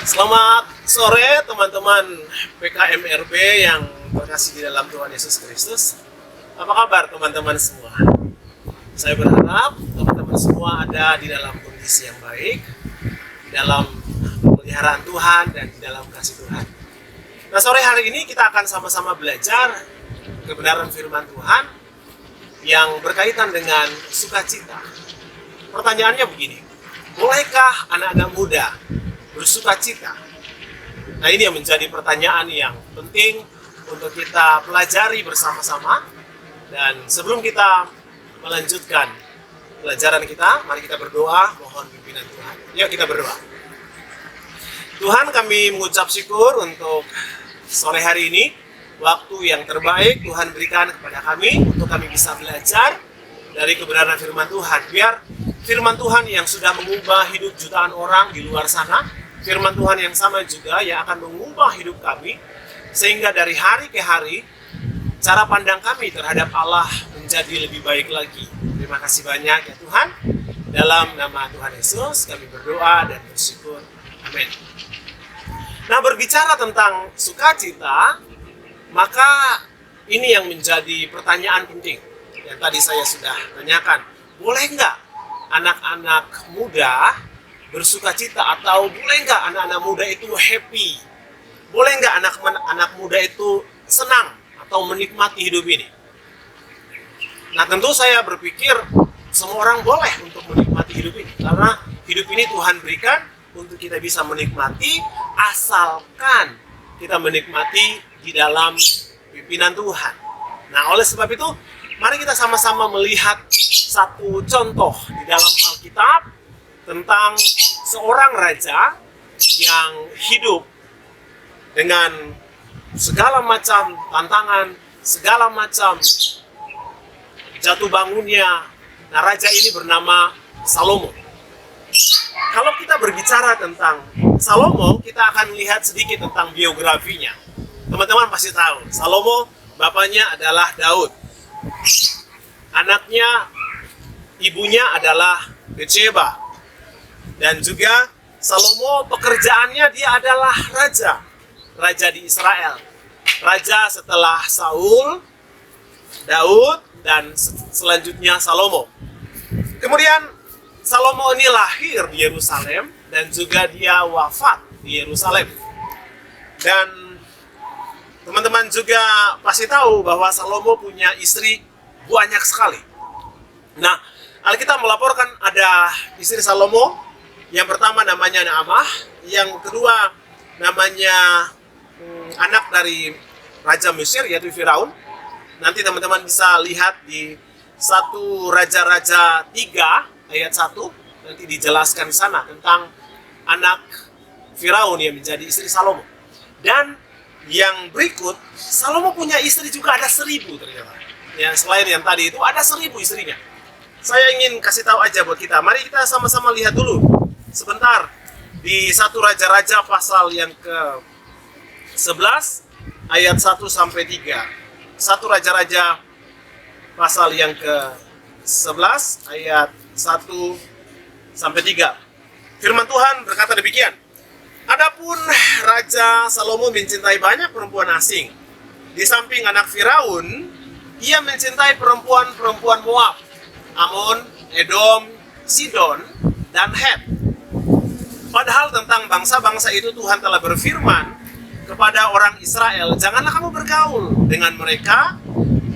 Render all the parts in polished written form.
Selamat sore teman-teman PKMRB yang terkasih di dalam Tuhan Yesus Kristus. Apa kabar teman-teman semua? Saya berharap teman-teman semua ada di dalam kondisi yang baik, di dalam pemeliharaan Tuhan dan di dalam kasih Tuhan. Nah, sore hari ini kita akan sama-sama belajar kebenaran firman Tuhan yang berkaitan dengan sukacita. Pertanyaannya begini, bolehkah anak-anak muda bersukacita? Nah, ini yang menjadi pertanyaan yang penting untuk kita pelajari bersama-sama. Dan sebelum kita melanjutkan pelajaran kita, mari kita berdoa, mohon pimpinan Tuhan. Yuk kita berdoa. Tuhan, kami mengucap syukur untuk sore hari ini, waktu yang terbaik Tuhan berikan kepada kami untuk kami bisa belajar dari kebenaran firman Tuhan. Biar firman Tuhan yang sudah mengubah hidup jutaan orang di luar sana, firman Tuhan yang sama juga yang akan mengubah hidup kami, sehingga dari hari ke hari cara pandang kami terhadap Allah menjadi lebih baik lagi. Terima kasih banyak ya Tuhan. Dalam nama Tuhan Yesus kami berdoa dan bersyukur. Amin. Nah, berbicara tentang sukacita, maka ini yang menjadi pertanyaan penting yang tadi saya sudah tanyakan. Boleh nggak anak-anak muda bersukacita, atau boleh nggak anak-anak muda itu happy? Boleh nggak anak muda itu senang atau menikmati hidup ini? Nah, tentu saya berpikir semua orang boleh untuk menikmati hidup ini, karena hidup ini Tuhan berikan untuk kita bisa menikmati, asalkan kita menikmati di dalam pimpinan Tuhan. Nah, oleh sebab itu, mari kita sama-sama melihat satu contoh di dalam Alkitab tentang seorang raja yang hidup dengan segala macam tantangan, segala macam jatuh bangunnya. Nah, raja ini bernama Salomo. Kalau kita berbicara tentang Salomo, kita akan melihat sedikit tentang biografinya. Teman-teman pasti tahu, Salomo bapaknya adalah Daud. Anaknya, ibunya adalah Betseba. Dan juga Salomo pekerjaannya dia adalah raja di Israel. Raja setelah Saul, Daud, dan selanjutnya Salomo. Kemudian Salomo ini lahir di Yerusalem dan juga dia wafat di Yerusalem. Dan teman-teman juga pasti tahu bahwa Salomo punya istri banyak sekali. Nah, Alkitab melaporkan ada istri Salomo. Yang pertama namanya Naamah, yang kedua namanya anak dari Raja Mesir, yaitu Firaun. Nanti teman-teman bisa lihat di 1 Raja-Raja 3 ayat 1, nanti dijelaskan di sana tentang anak Firaun yang menjadi istri Salomo. Dan yang berikut, Salomo punya istri juga ada 1000 ternyata. Ya, selain yang tadi itu ada 1000 istrinya. Saya ingin kasih tahu aja buat kita. Mari kita sama-sama lihat dulu sebentar di 1 Raja-Raja pasal yang ke-11 ayat 1 sampai 3. 1 Raja-Raja pasal yang ke-11 ayat 1 sampai 3. Firman Tuhan berkata demikian. Adapun Raja Salomo mencintai banyak perempuan asing. Di samping anak Firaun, ia mencintai perempuan-perempuan Moab, Amon, Edom, Sidon, dan Het. Padahal tentang bangsa-bangsa itu Tuhan telah berfirman kepada orang Israel, janganlah kamu bergaul dengan mereka,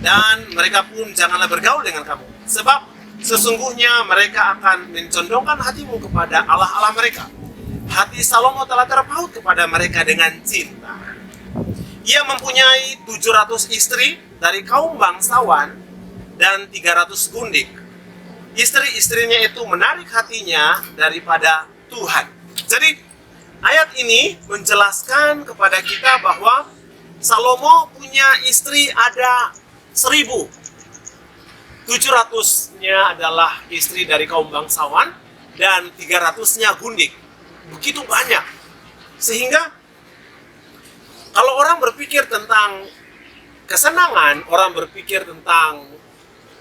dan mereka pun janganlah bergaul dengan kamu. Sebab sesungguhnya mereka akan mencondongkan hatimu kepada Allah-Allah mereka. Hati Salomo telah terpaut kepada mereka dengan cinta. Ia mempunyai 700 istri dari kaum bangsawan dan 300 gundik. Istri-istrinya itu menarik hatinya daripada Tuhan. Jadi ayat ini menjelaskan kepada kita bahwa Salomo punya istri ada 1000. 700-nya adalah istri dari kaum bangsawan dan 300-nya gundik. Begitu banyak. Sehingga kalau orang berpikir tentang kesenangan, orang berpikir tentang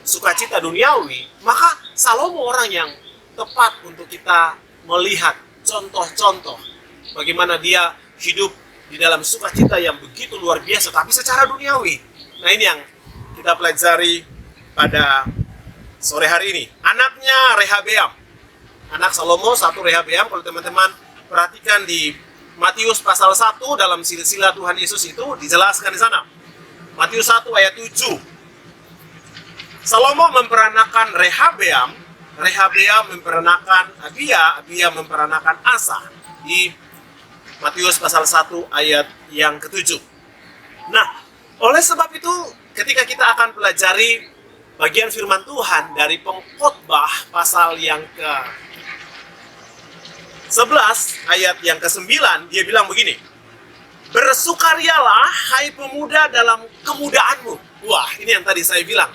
sukacita duniawi, maka Salomo orang yang tepat untuk kita melihat contoh-contoh bagaimana dia hidup di dalam sukacita yang begitu luar biasa, tapi secara duniawi. Nah, ini yang kita pelajari pada sore hari ini. Anaknya Rehabeam, anak Salomo, satu Rehabeam. Kalau teman-teman perhatikan di Matius pasal 1 dalam silsilah Tuhan Yesus itu dijelaskan di sana. Matius 1 ayat 7. Salomo memperanakan Rehabeam, Rehabeam memperanakan Abia, Abia memperanakan Asa di Matius pasal 1 ayat yang ke-7. Nah, oleh sebab itu ketika kita akan pelajari bagian firman Tuhan dari Pengkhotbah pasal yang ke-11 ayat yang ke-9, dia bilang begini, bersukarialah hai pemuda dalam kemudaanmu. Wah, ini yang tadi saya bilang.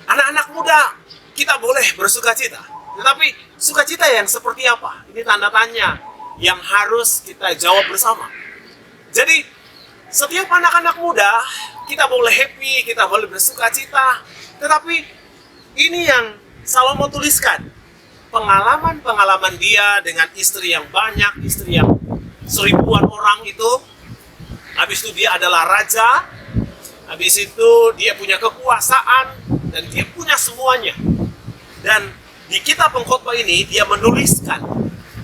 Anak-anak muda, kita boleh bersukacita. Tetapi sukacita yang seperti apa? Ini tanda tanya yang harus kita jawab bersama. Jadi, setiap anak-anak muda, kita boleh happy, kita boleh bersukacita. Tetapi ini yang Salomo tuliskan. Pengalaman-pengalaman dia dengan istri yang banyak, istri yang seribuan orang itu. Habis itu dia adalah raja. Habis itu dia punya kekuasaan. Dan dia punya semuanya. Dan di kitab Pengkhotbah ini dia menuliskan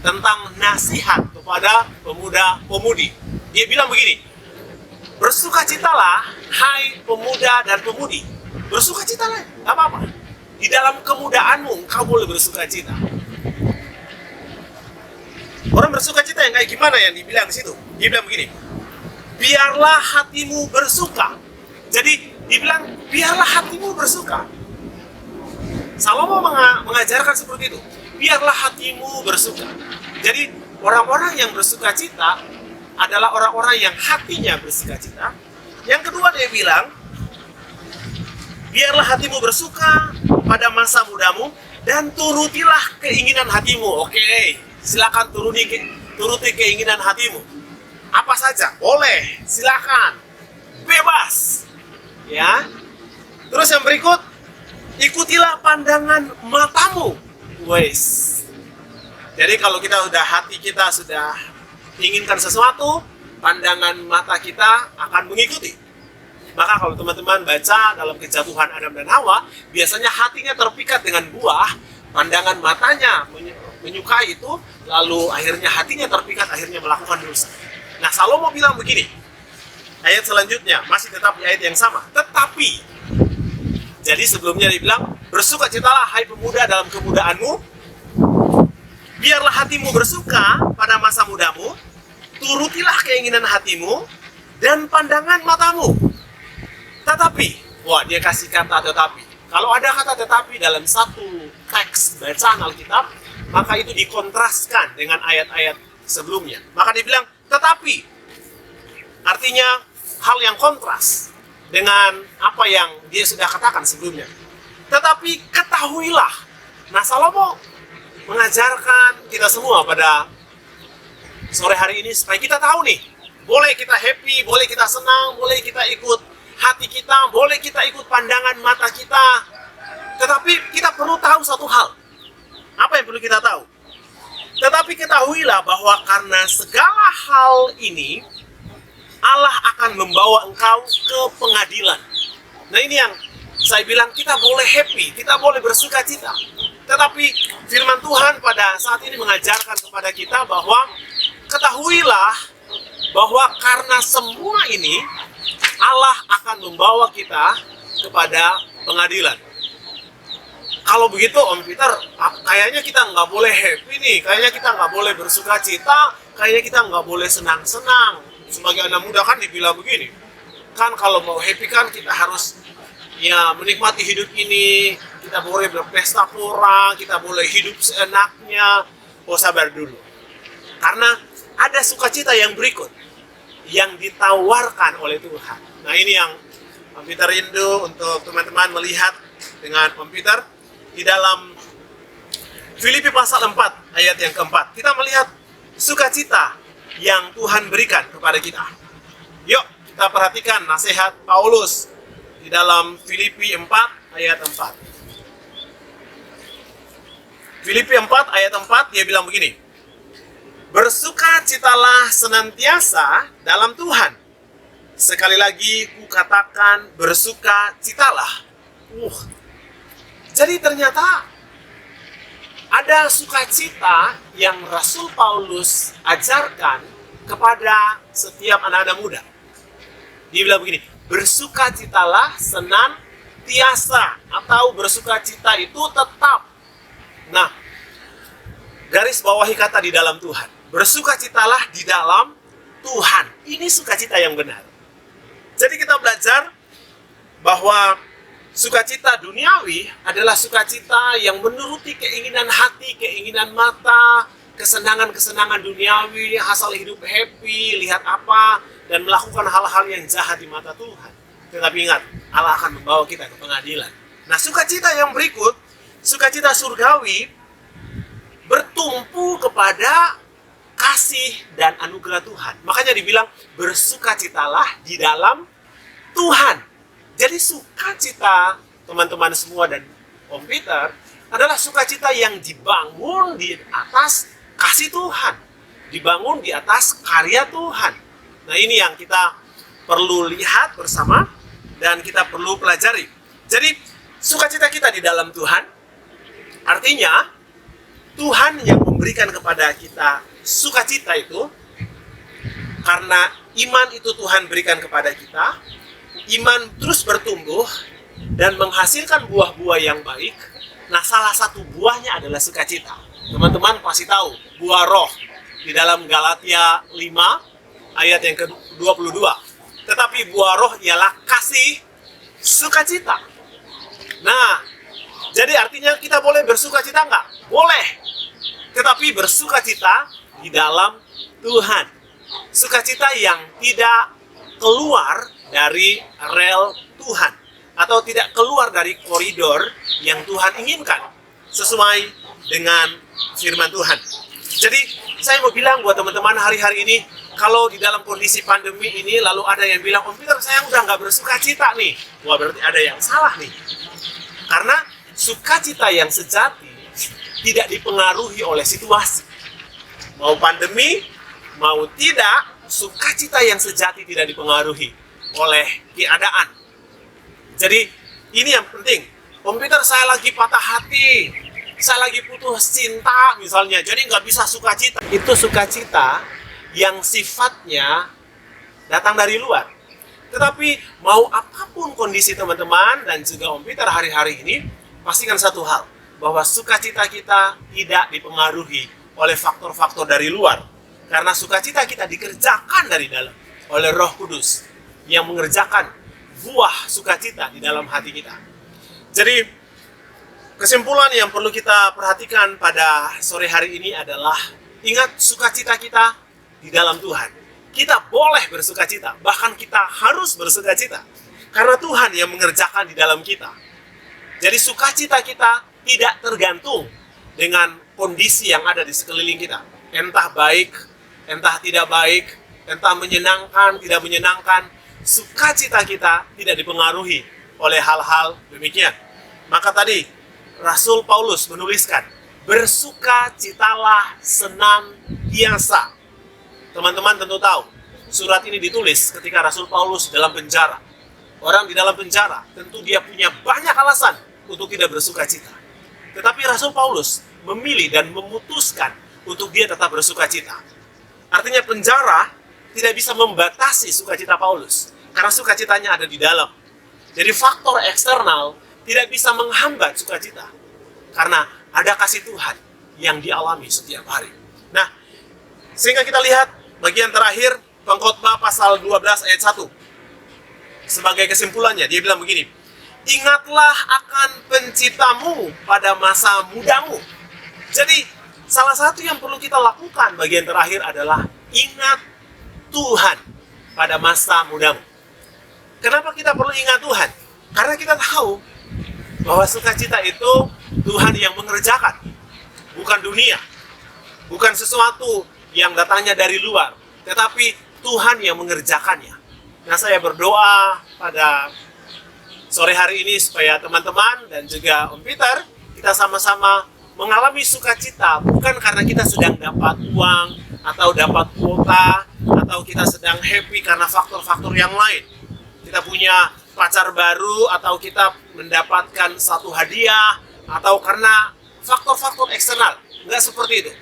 tentang nasihat kepada pemuda-pemudi. Dia bilang begini, bersukacitalah hai pemuda dan pemudi. Bersukacitalah, gak apa-apa. Di dalam kemudaanmu engkau boleh bersukacita. Orang bersukacita yang kayak gimana yang dibilang di situ? Dia bilang begini, biarlah hatimu bersuka. Jadi dibilang, biarlah hatimu bersuka. Salomo mengajarkan seperti itu. Biarlah hatimu bersuka. Jadi orang-orang yang bersukacita adalah orang-orang yang hatinya bersukacita. Yang kedua dia bilang, biarlah hatimu bersuka pada masa mudamu dan turutilah keinginan hatimu. Oke, silakan turuti keinginan hatimu. Apa saja, boleh, silakan, bebas. Ya. Terus yang berikut, ikutilah pandangan matamu. Wes. Jadi kalau hati kita sudah inginkan sesuatu, pandangan mata kita akan mengikuti. Maka kalau teman-teman baca dalam kejatuhan Adam dan Hawa, biasanya hatinya terpikat dengan buah, pandangan matanya menyukai itu, lalu akhirnya hatinya terpikat, akhirnya melakukan dosa. Nah, Salomo bilang begini, ayat selanjutnya, masih tetap di ayat yang sama. Tetapi, jadi sebelumnya dibilang, bersukacitalah hai pemuda dalam kemudaanmu, biarlah hatimu bersuka pada masa mudamu, turutilah keinginan hatimu, dan pandangan matamu. Tetapi, wah dia kasih kata tetapi. Kalau ada kata tetapi dalam satu teks bacaan Alkitab, maka itu dikontraskan dengan ayat-ayat sebelumnya. Maka dibilang, tetapi, artinya hal yang kontras dengan apa yang dia sudah katakan sebelumnya. Tetapi ketahuilah. Nah, Salomo mengajarkan kita semua pada sore hari ini supaya kita tahu nih, boleh kita happy, boleh kita senang, boleh kita ikut hati kita, boleh kita ikut pandangan mata kita. Tetapi kita perlu tahu satu hal. Apa yang perlu kita tahu? Tetapi ketahuilah bahwa karena segala hal ini Allah akan membawa engkau ke pengadilan. Nah, ini yang saya bilang, kita boleh happy, kita boleh bersuka cita. Tetapi firman Tuhan pada saat ini mengajarkan kepada kita bahwa ketahuilah bahwa karena semua ini Allah akan membawa kita kepada pengadilan. Kalau begitu Om Peter, kayaknya kita nggak boleh happy nih, kayaknya kita nggak boleh bersuka cita, kayaknya kita nggak boleh senang-senang. Sebagai anak muda kan dibilang begini, kan kalau mau happy kan kita harus ya menikmati hidup ini, kita boleh berpesta pora, kita boleh hidup seenaknya. Oh, sabar dulu. Karena ada sukacita yang berikut yang ditawarkan oleh Tuhan. Nah, ini yang Om Peter rindu untuk teman-teman melihat dengan Om Peter di dalam Filipi pasal 4 ayat yang keempat. Kita melihat sukacita yang Tuhan berikan kepada kita. Yuk, kita perhatikan nasihat Paulus di dalam Filipi 4 ayat 4. Filipi 4 ayat 4 dia bilang begini, Bersukacitalah senantiasa dalam Tuhan. Sekali lagi kukatakan, bersukacitalah. Jadi ternyata ada sukacita yang Rasul Paulus ajarkan kepada setiap anak-anak muda. Dia bilang begini, bersukacitalah senantiasa, atau bersukacita itu tetap. Nah, garis bawahi kata di dalam Tuhan. Bersukacitalah di dalam Tuhan. Ini sukacita yang benar. Jadi kita belajar bahwa sukacita duniawi adalah sukacita yang menuruti keinginan hati, keinginan mata, kesenangan-kesenangan duniawi, hasil hidup happy, lihat apa, dan melakukan hal-hal yang jahat di mata Tuhan. Tetapi ingat, Allah akan membawa kita ke pengadilan. Nah, sukacita yang berikut, sukacita surgawi, bertumpu kepada kasih dan anugerah Tuhan. Makanya dibilang, bersukacitalah di dalam Tuhan. Jadi sukacita teman-teman semua dan Om Peter adalah sukacita yang dibangun di atas kasih Tuhan, dibangun di atas karya Tuhan. Nah, ini yang kita perlu lihat bersama dan kita perlu pelajari. Jadi sukacita kita di dalam Tuhan artinya Tuhan yang memberikan kepada kita sukacita itu, karena iman itu Tuhan berikan kepada kita. Iman terus bertumbuh dan menghasilkan buah-buah yang baik. Nah, salah satu buahnya adalah sukacita. Teman-teman pasti tahu buah roh di dalam Galatia 5 ayat yang ke-22. Tetapi buah roh ialah kasih, sukacita. Nah, jadi artinya kita boleh bersukacita nggak? Boleh. Tetapi bersukacita di dalam Tuhan. Sukacita yang tidak keluar dari rel Tuhan, atau tidak keluar dari koridor yang Tuhan inginkan sesuai dengan firman Tuhan. Jadi saya mau bilang buat teman-teman hari-hari ini, kalau di dalam kondisi pandemi ini lalu ada yang bilang, Om Peter saya udah nggak bersukacita nih, wah berarti ada yang salah nih. Karena sukacita yang sejati tidak dipengaruhi oleh situasi. Mau pandemi, mau tidak, sukacita yang sejati tidak dipengaruhi oleh keadaan. Jadi ini yang penting. Om Peter saya lagi patah hati, saya lagi putus cinta misalnya, jadi nggak bisa sukacita. Itu sukacita yang sifatnya datang dari luar. Tetapi mau apapun kondisi teman-teman dan juga Om Peter hari-hari ini, pastikan satu hal, bahwa sukacita kita tidak dipengaruhi oleh faktor-faktor dari luar. Karena sukacita kita dikerjakan dari dalam oleh Roh Kudus yang mengerjakan buah sukacita di dalam hati kita. Jadi kesimpulan yang perlu kita perhatikan pada sore hari ini adalah, ingat sukacita kita di dalam Tuhan. Kita boleh bersukacita, bahkan kita harus bersukacita karena Tuhan yang mengerjakan di dalam kita. Jadi sukacita kita tidak tergantung dengan kondisi yang ada di sekeliling kita. Entah baik, entah tidak baik, entah menyenangkan, tidak menyenangkan, sukacita kita tidak dipengaruhi oleh hal-hal demikian. Maka tadi Rasul Paulus menuliskan, bersukacitalah senantiasa. Teman-teman tentu tahu, surat ini ditulis ketika Rasul Paulus dalam penjara. Orang di dalam penjara tentu dia punya banyak alasan untuk tidak bersukacita. Tetapi Rasul Paulus memilih dan memutuskan untuk dia tetap bersukacita. Artinya penjara tidak bisa membatasi sukacita Paulus, karena sukacitanya ada di dalam. Jadi faktor eksternal tidak bisa menghambat sukacita, karena ada kasih Tuhan yang dialami setiap hari. Nah, sehingga kita lihat bagian terakhir Pengkhotbah pasal 12 ayat 1. Sebagai kesimpulannya, dia bilang begini, ingatlah akan penciptamu pada masa mudamu. Jadi, salah satu yang perlu kita lakukan bagian terakhir adalah ingat Tuhan pada masa mudamu. Kenapa kita perlu ingat Tuhan? Karena kita tahu bahwa sukacita itu Tuhan yang mengerjakan, bukan dunia, bukan sesuatu yang datangnya dari luar, tetapi Tuhan yang mengerjakannya. Nah, saya berdoa pada sore hari ini supaya teman-teman dan juga Om Peter, kita sama-sama mengalami sukacita bukan karena kita sedang dapat uang atau dapat kuota, atau kita sedang happy karena faktor-faktor yang lain. Kita punya pacar baru, atau kita mendapatkan satu hadiah, atau karena faktor-faktor eksternal. Enggak seperti itu.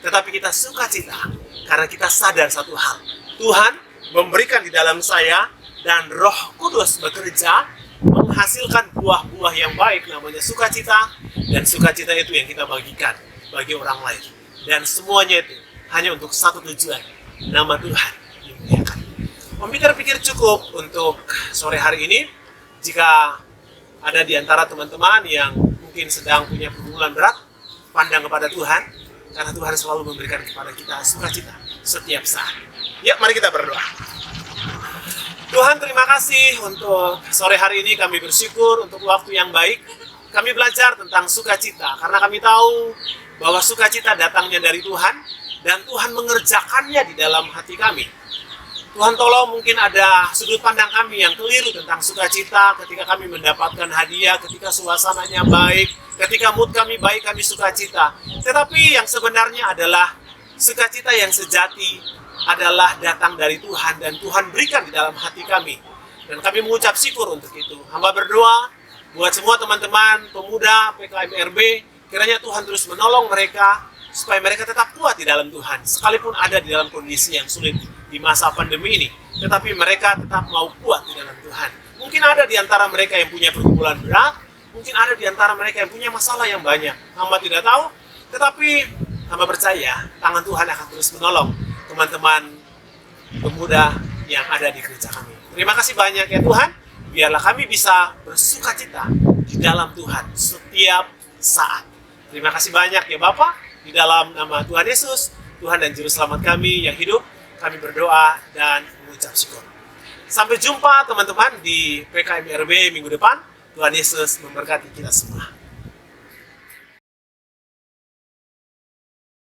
Tetapi kita sukacita karena kita sadar satu hal. Tuhan memberikan di dalam saya, dan Roh Kudus bekerja menghasilkan buah-buah yang baik, namanya sukacita, dan sukacita itu yang kita bagikan bagi orang lain. Dan semuanya itu hanya untuk satu tujuan, nama Tuhan dimuliakan. Om Peter pikir cukup untuk sore hari ini. Jika ada di antara teman-teman yang mungkin sedang punya pergumulan berat, pandang kepada Tuhan, karena Tuhan selalu memberikan kepada kita sukacita setiap saat. Yuk, mari kita berdoa. Tuhan, terima kasih untuk sore hari ini. Kami bersyukur untuk waktu yang baik. Kami belajar tentang sukacita, karena kami tahu bahwa sukacita datangnya dari Tuhan, dan Tuhan mengerjakannya di dalam hati kami. Tuhan, tolong, mungkin ada sudut pandang kami yang keliru tentang sukacita ketika kami mendapatkan hadiah, ketika suasananya baik, ketika mood kami baik, kami sukacita. Tetapi yang sebenarnya adalah sukacita yang sejati adalah datang dari Tuhan, dan Tuhan berikan di dalam hati kami. Dan kami mengucap syukur untuk itu. Hamba berdoa buat semua teman-teman pemuda PKMRB, kiranya Tuhan terus menolong mereka supaya mereka tetap kuat di dalam Tuhan, sekalipun ada di dalam kondisi yang sulit di masa pandemi ini, tetapi mereka tetap mau kuat di dalam Tuhan. Mungkin ada di antara mereka yang punya pergumulan berat, mungkin ada di antara mereka yang punya masalah yang banyak. Hamba tidak tahu, tetapi hamba percaya tangan Tuhan akan terus menolong teman-teman pemuda yang ada di gereja kami. Terima kasih banyak ya Tuhan, biarlah kami bisa bersukacita di dalam Tuhan setiap saat. Terima kasih banyak ya Bapak, di dalam nama Tuhan Yesus, Tuhan dan Juru Selamat kami yang hidup, kami berdoa dan mengucap syukur. Sampai jumpa teman-teman di PKMRB minggu depan. Tuhan Yesus memberkati kita semua.